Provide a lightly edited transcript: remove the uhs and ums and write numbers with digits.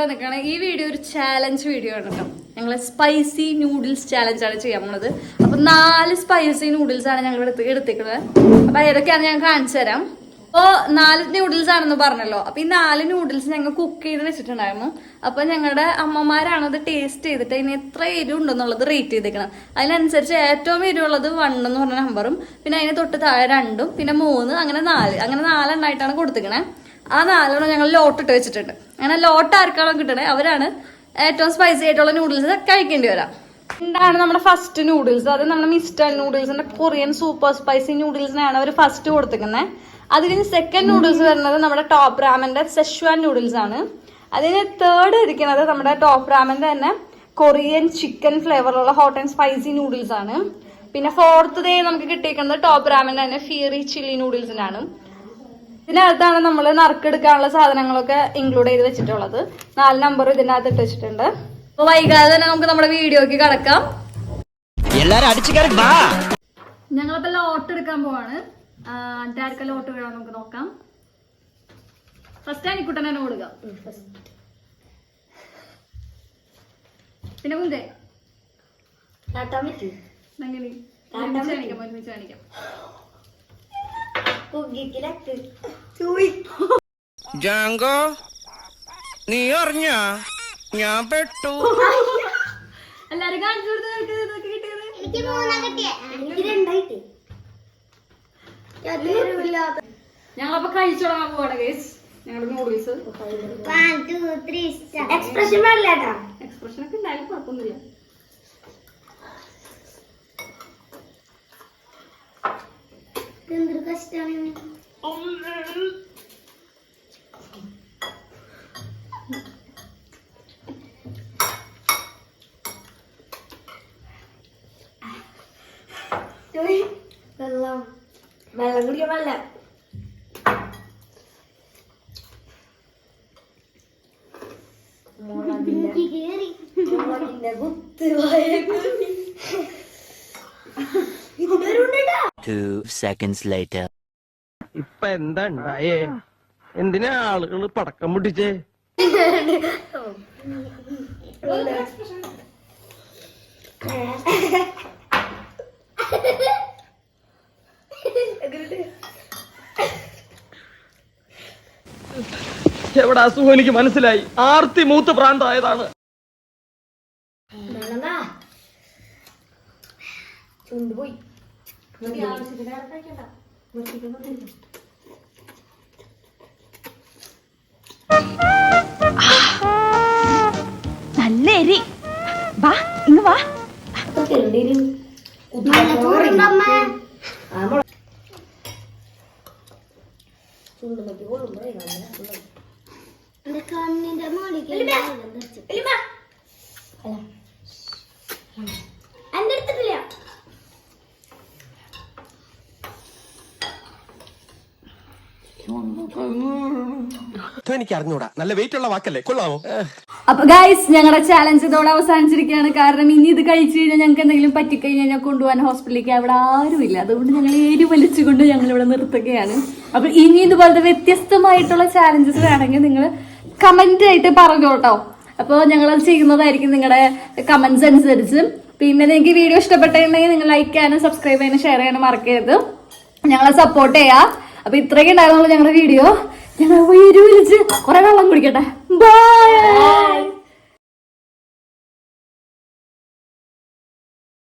വന്നിട്ടാണ് ഈ വീഡിയോ ഒരു ചാലഞ്ച് വീഡിയോ ആണ് കേട്ടോ. ഞങ്ങൾ സ്പൈസി നൂഡിൽസ് ചാലഞ്ച് ആണ് ചെയ്യാൻ പോണത്. അപ്പൊ 4 സ്പൈസി നൂഡിൽസ് ആണ് ഞങ്ങൾ എടുത്തേക്കുന്നത്. അപ്പൊ ഏതൊക്കെയാണ് ഞാൻ കാണിച്ചു തരാം. അപ്പൊ 4 നൂഡിൽസ് ആണെന്ന് പറഞ്ഞല്ലോ. അപ്പൊ ഈ 4 നൂഡിൽസ് ഞങ്ങൾ കുക്ക് ചെയ്ത് വെച്ചിട്ടുണ്ടായിരുന്നു. അപ്പൊ ഞങ്ങളുടെ അമ്മമാരാണ് അത് ടേസ്റ്റ് ചെയ്തിട്ട് അതിന് എത്ര എരിവ് ഉണ്ടെന്നുള്ളത് റേറ്റ് ചെയ്തേക്കണം. അതിനനുസരിച്ച് ഏറ്റവും എരിവുള്ളത് 1 എന്ന് പറഞ്ഞ നമ്പറും, പിന്നെ അതിന് തൊട്ട് താഴെ 2, പിന്നെ 3, അങ്ങനെ 4, അങ്ങനെ 4 എണ്ണമായിട്ടാണ് കൊടുത്തിക്കണേ. ആ 4 ഞങ്ങൾ ലോട്ടിട്ട് വെച്ചിട്ടുണ്ട്. അങ്ങനെ ലോട്ട് ആർക്കാണോ കിട്ടണേ അവരാണ് ഏറ്റവും സ്പൈസി ആയിട്ടുള്ള നൂഡിൽസ് കഴിക്കേണ്ടി വരാം. എന്താണ് നമ്മുടെ ഫസ്റ്റ് നൂഡിൽസ്? അത് നമ്മുടെ മിസ്റ്റർ നൂഡിൽസിന്റെ കൊറിയൻ സൂപ്പർ സ്പൈസി നൂഡിൽസിനാണ് അവർ ഫസ്റ്റ് കൊടുത്തിരിക്കുന്നത്. അതിന് സെക്കൻഡ് നൂഡിൽസ് വരുന്നത് നമ്മുടെ ടോപ്പ് റാമന്റെ സെഷ്വാൻ നൂഡിൽസ് ആണ്. അതിന് തേർഡ് ഇരിക്കുന്നത് നമ്മുടെ ടോപ്പ് റാമന്റെ തന്നെ കൊറിയൻ ചിക്കൻ ഫ്ലേവറിലുള്ള ഹോട്ട് ആൻഡ് സ്പൈസി നൂഡിൽസ് ആണ്. പിന്നെ ഫോർത്ത് ഡേ നമുക്ക് കിട്ടിയിരിക്കുന്നത് ടോപ്പ് റാമന്റെ തന്നെ ഫിയറി ചില്ലി നൂഡിൽസിനാണ്. ഇതിനകത്താണ് നമ്മൾ നറുക്കെടുക്കാനുള്ള സാധനങ്ങളൊക്കെ ഇൻക്ലൂഡ് ചെയ്ത് വെച്ചിട്ടുള്ളത്. 4 നമ്പർ ഇതിനകത്ത് ഇട്ട് വെച്ചിട്ടുണ്ട്. അപ്പൊ വൈകാതെ തന്നെ നമുക്ക് നമ്മുടെ വീഡിയോക്ക് കടക്കാം. ഞങ്ങളിപ്പോ ലോട്ട് എടുക്കാൻ പോവാണ്. ആർക്കെ ലോട്ട് വീഴാൻ നമുക്ക് നോക്കാം. ഫസ്റ്റ് അനിക്കുട്ടൻ തന്നെ കൊടുക്കാം. പിന്നെ കുന്തേ ഒരുമിച്ച് കാണിക്കാം. ജാങ്കോ നീ അറിഞ്ഞ ഞാൻ പെട്ടു. എല്ലാരും കാണിച്ചു കൊടുത്ത് ഞങ്ങളപ്പോ കഴിച്ചു തുടങ്ങാൻ പോവാണ് ഗൈസ്. ഞങ്ങളുടെ നൂഡിൽസ് എക്സ്പ്രഷൻ ഒക്കെ എന്തായാലും കുഴപ്പമൊന്നുമില്ല. എന്തൊരു കഷ്ടാണ്. വെള്ളം കുടിക്കാൻ പാടില്ല. ഇപ്പൊ എന്താ ഉണ്ടായേ? എന്തിനാ ആളുകള് പടക്കം പൊട്ടിച്ചേ? എവിടെ അസുഖം എനിക്ക് മനസ്സിലായി. ആർത്തി മൂത്ത് പ്രാന്തായതാണ്. ചുണ്ടുപോയി. നല്ല എരി. വാ ഇങ്ങ് വാ. കണ്ണിന്റെ എന്റെ എടുത്തിട്ടില്ല. എനിക്ക് അറിഞ്ഞൂടാ. നല്ല വെയിറ്റ് ഉള്ള വാക്കല്ലേ, കൊള്ളാമോ? അപ്പൊ ഗൈസ് ഞങ്ങളുടെ ചാലഞ്ച് ഇതോടെ അവസാനിച്ചിരിക്കുകയാണ്. കാരണം ഇനി ഇത് കഴിച്ചു കഴിഞ്ഞാൽ ഞങ്ങൾക്ക് എന്തെങ്കിലും പറ്റിക്കഴിഞ്ഞാൽ ഞാൻ കൊണ്ടുപോകാൻ ഹോസ്പിറ്റലിലേക്ക് അവിടെ ആരുമില്ല. അതുകൊണ്ട് ഞങ്ങൾ ഏരി വലിച്ചുകൊണ്ട് ഞങ്ങൾ ഇവിടെ നിർത്തുകയാണ്. അപ്പൊ ഇനി ഇതുപോലത്തെ വ്യത്യസ്തമായിട്ടുള്ള ചാലഞ്ചസ് വേണമെങ്കിൽ നിങ്ങൾ കമന്റ് ആയിട്ട് പറഞ്ഞോട്ടോ. അപ്പോൾ ഞങ്ങൾ ചെയ്യുന്നതായിരിക്കും നിങ്ങളുടെ കമന്റ്സ് അനുസരിച്ച്. പിന്നെ നിങ്ങൾക്ക് വീഡിയോ ഇഷ്ടപ്പെട്ടിട്ടുണ്ടെങ്കിൽ നിങ്ങൾ ലൈക്ക് ചെയ്യാനും സബ്സ്ക്രൈബ് ചെയ്യാനും ഷെയർ ചെയ്യാനും മറക്കരുത്. ഞങ്ങളെ സപ്പോർട്ട് ചെയ്യാം. അപ്പൊ ഇത്രയൊക്കെ ഉണ്ടായിരുന്നുള്ളൂ ഞങ്ങളുടെ വീഡിയോ. ഞങ്ങൾ വിളിച്ച് കുറെ വെള്ളം കുടിക്കട്ടെ. ബൈ.